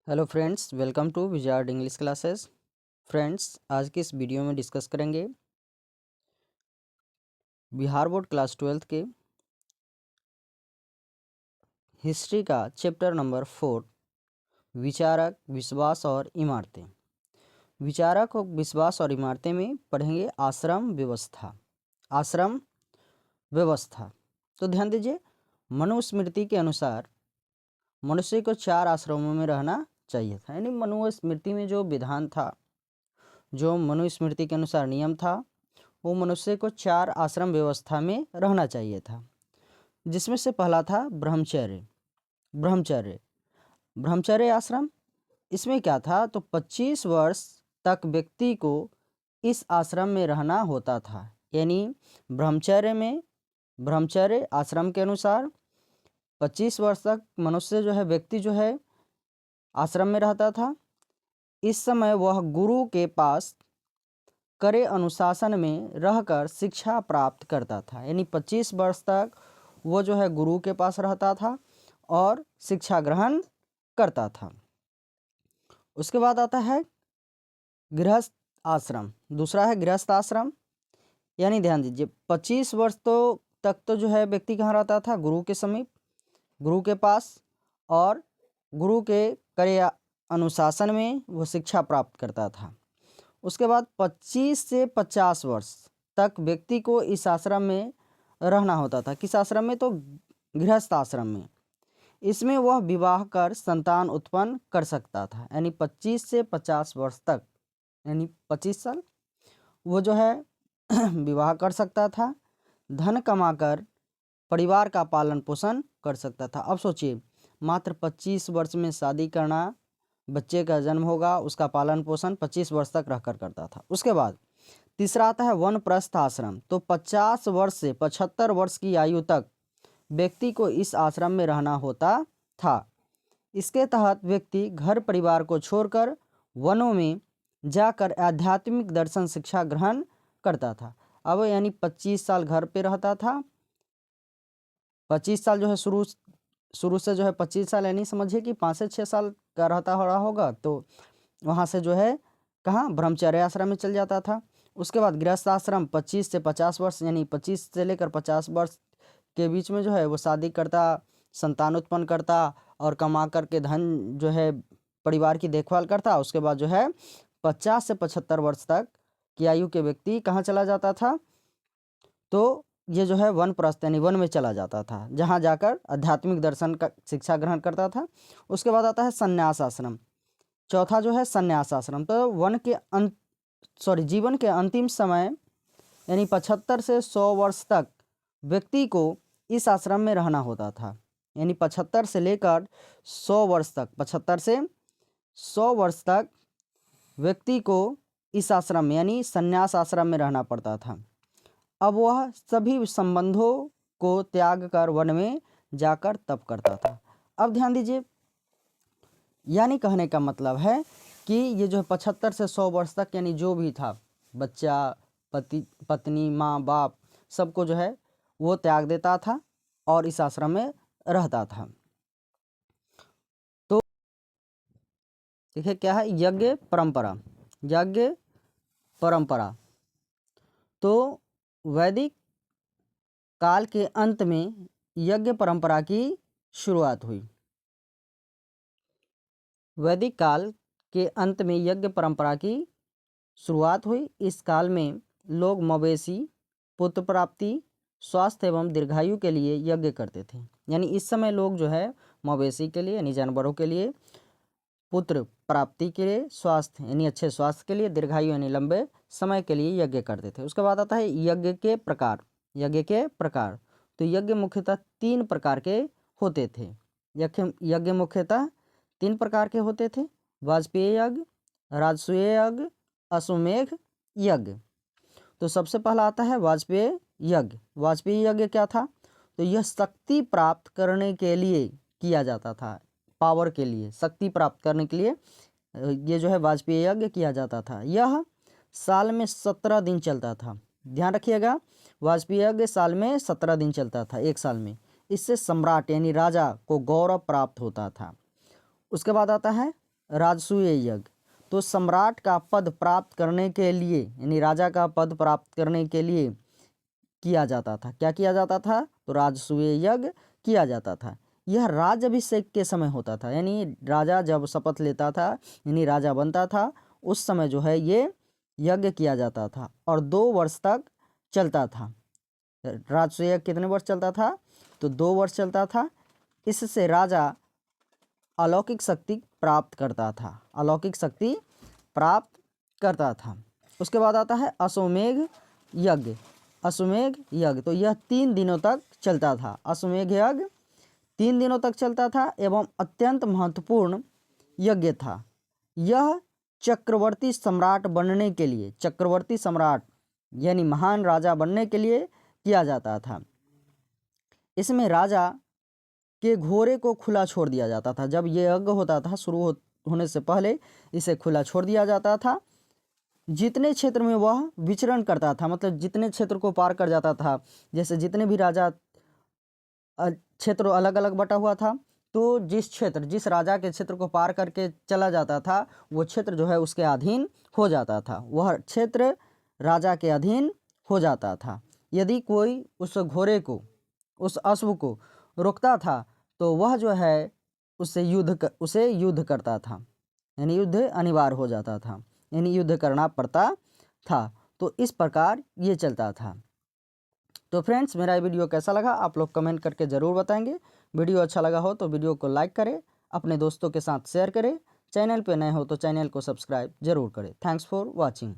Hello friends, welcome to wizard English classes. Friends, आज की इस वीडियो में डिस्कस करेंगे बिहार बोर्ड क्लास 12th के हिस्ट्री का चैप्टर नंबर 4 विचारक, विश्वास और इमारतें। विचारक और विश्वास और इमारतें में पढ़ेंगे आश्रम व्यवस्था। आश्रम व्यवस्था तो ध्यान दीजिए, मनुस्मृति के अनुसार मनुष्य को 4 आश्रमों में रहना चाहिए था। यानी मनुस्मृति में जो विधान था, जो मनुस्मृति के अनुसार नियम था, वो मनुष्य को 4 आश्रम व्यवस्था में रहना चाहिए था, जिसमें से पहला था ब्रह्मचर्य। ब्रह्मचर्य ब्रह्मचर्य आश्रम, इसमें क्या था तो 25 वर्ष तक व्यक्ति को इस आश्रम में रहना होता था। यानी ब्रह्मचर्य आश्रम के अनुसार 25 वर्ष तक मनुष्य व्यक्ति आश्रम में रहता था। इस समय वह गुरु के पास कड़े अनुशासन में रहकर शिक्षा प्राप्त करता था। यानी 25 वर्ष तक वो गुरु के पास रहता था और शिक्षा ग्रहण करता था। उसके बाद आता है गृहस्थ आश्रम। दूसरा है गृहस्थ आश्रम। यानी ध्यान दीजिए, 25 वर्ष तक व्यक्ति कहाँ रहता था? गुरु के समीप, गुरु के पास, और गुरु के कड़े अनुशासन में वो शिक्षा प्राप्त करता था। उसके बाद 25 से 50 वर्ष तक व्यक्ति को इस आश्रम में रहना होता था। किस आश्रम में? तो गृहस्थ आश्रम में। इसमें वह विवाह कर संतान उत्पन्न कर सकता था। यानी 25 से 50 वर्ष तक, यानी 25 साल वो विवाह कर सकता था, धन कमाकर परिवार का पालन पोषण कर सकता था। अब सोचिए, मात्र 25 वर्ष में शादी करना, बच्चे का जन्म होगा, उसका पालन पोषण 25 वर्ष तक रहकर करता था। उसके बाद तीसरा आता है वानप्रस्थ आश्रम। तो 50 वर्ष से 75 वर्ष की आयु तक व्यक्ति को इस आश्रम में रहना होता था। इसके तहत व्यक्ति घर परिवार को छोड़कर वनों में जाकर आध्यात्मिक दर्शन शिक्षा ग्रहण करता था। अब यानी 25 साल घर पे रहता था। 25 साल शुरू से 25 साल, यानी समझिए कि 5 से 6 साल का रहता हो रहा होगा, तो वहाँ से कहाँ ब्रह्मचर्य आश्रम में चल जाता था। उसके बाद गृहस्थ आश्रम 25 से 50 वर्ष, यानी 25 से लेकर 50 वर्ष के बीच में वो शादी करता, संतान उत्पन्न करता और कमा करके धन परिवार की देखभाल करता। उसके बाद 50 से 75 वर्ष तक की आयु के व्यक्ति कहाँ चला जाता था? तो ये वनप्रस्थ, यानी वन में चला जाता था, जहाँ जाकर आध्यात्मिक दर्शन का शिक्षा ग्रहण करता था। उसके बाद आता है संन्यास आश्रम। चौथा संन्यास आश्रम। तो जीवन के अंतिम समय, यानी 75 से 100 वर्ष तक व्यक्ति को इस आश्रम में रहना होता था। यानी 75 से लेकर 100 वर्ष तक, 75 से 100 वर्ष तक व्यक्ति को इस आश्रम में, यानी संन्यास आश्रम में रहना पड़ता था। अब वह सभी संबंधों को त्याग कर वन में जाकर तप करता था। अब ध्यान दीजिए, यानी कहने का मतलब है कि ये 75 से 100 वर्ष तक, यानी जो भी था, बच्चा, पत्नी, माँ बाप, सबको वो त्याग देता था और इस आश्रम में रहता था। तो देखिए क्या है, यज्ञ परंपरा। यज्ञ परंपरा तो वैदिक काल के अंत में यज्ञ परंपरा की शुरुआत हुई। वैदिक काल के अंत में यज्ञ परंपरा की शुरुआत हुई। इस काल में लोग मवेशी, पुत्र प्राप्ति, स्वास्थ्य एवं दीर्घायु के लिए यज्ञ करते थे। यानी इस समय लोग मवेशी के लिए, यानी जानवरों के लिए, पुत्र प्राप्ति के लिए, स्वास्थ्य यानी अच्छे स्वास्थ्य के लिए, दीर्घायु यानी लंबे समय के लिए यज्ञ करते थे। उसके बाद आता है यज्ञ के प्रकार। यज्ञ के प्रकार तो यज्ञ मुख्यतः 3 प्रकार के होते थे। यज्ञ मुख्यतः 3 प्रकार के होते थे: वाजपेय यज्ञ, राजसूय यज्ञ, अश्वमेध यज्ञ। तो सबसे पहला आता है वाजपेय यज्ञ। वाजपेय यज्ञ क्या था? तो यह शक्ति प्राप्त करने के लिए किया जाता था। पावर के लिए, शक्ति प्राप्त करने के लिए ये वाजपेय यज्ञ किया जाता था। यह साल में 17 दिन चलता था। ध्यान रखिएगा, वाजपेय यज्ञ साल में 17 दिन चलता था, एक साल में। इससे सम्राट यानी राजा को गौरव प्राप्त होता था। उसके बाद आता है राजसूय यज्ञ। तो सम्राट का पद प्राप्त करने के लिए यानी राजा का पद प्राप्त करने के लिए किया जाता था। क्या किया जाता था? तो राजसूय यज्ञ किया जाता था। यह राज्याभिषेक के समय होता था, यानी राजा जब शपथ लेता था यानी राजा बनता था उस समय जो है ये यज्ञ किया जाता था और 2 वर्ष तक चलता था। राजसूय यज्ञ कितने वर्ष चलता था? तो 2 वर्ष चलता था। इससे राजा अलौकिक शक्ति प्राप्त करता था, अलौकिक शक्ति प्राप्त करता था। उसके बाद आता है अश्वमेध यज्ञ। अश्वमेध यज्ञ तो यह 3 दिनों तक चलता था। अश्वमेध यज्ञ 3 दिनों तक चलता था एवं अत्यंत महत्वपूर्ण यज्ञ था। यह चक्रवर्ती सम्राट बनने के लिए, चक्रवर्ती सम्राट यानी महान राजा बनने के लिए किया जाता था। इसमें राजा के घोड़े को खुला छोड़ दिया जाता था। जब ये यज्ञ होता था शुरू होने से पहले इसे खुला छोड़ दिया जाता था। जितने क्षेत्र में वह विचरण करता था, मतलब जितने क्षेत्र को पार कर जाता था, जैसे जितने भी राजा क्षेत्र अलग अलग बटा हुआ था, तो जिस राजा के क्षेत्र को पार करके चला जाता था वो क्षेत्र जो है उसके अधीन हो जाता था, वह क्षेत्र राजा के अधीन हो जाता था। यदि कोई उस घोड़े को, उस अश्व को रोकता था तो वह जो है उसे युद्ध करता था, यानी युद्ध अनिवार्य हो जाता था, यानी युद्ध करना पड़ता था। तो इस प्रकार ये चलता था। तो फ्रेंड्स, मेरा ये वीडियो कैसा लगा आप लोग कमेंट करके ज़रूर बताएंगे। वीडियो अच्छा लगा हो तो वीडियो को लाइक करें, अपने दोस्तों के साथ शेयर करें, चैनल पे नए हो तो चैनल को सब्सक्राइब जरूर करें। Thanks for watching.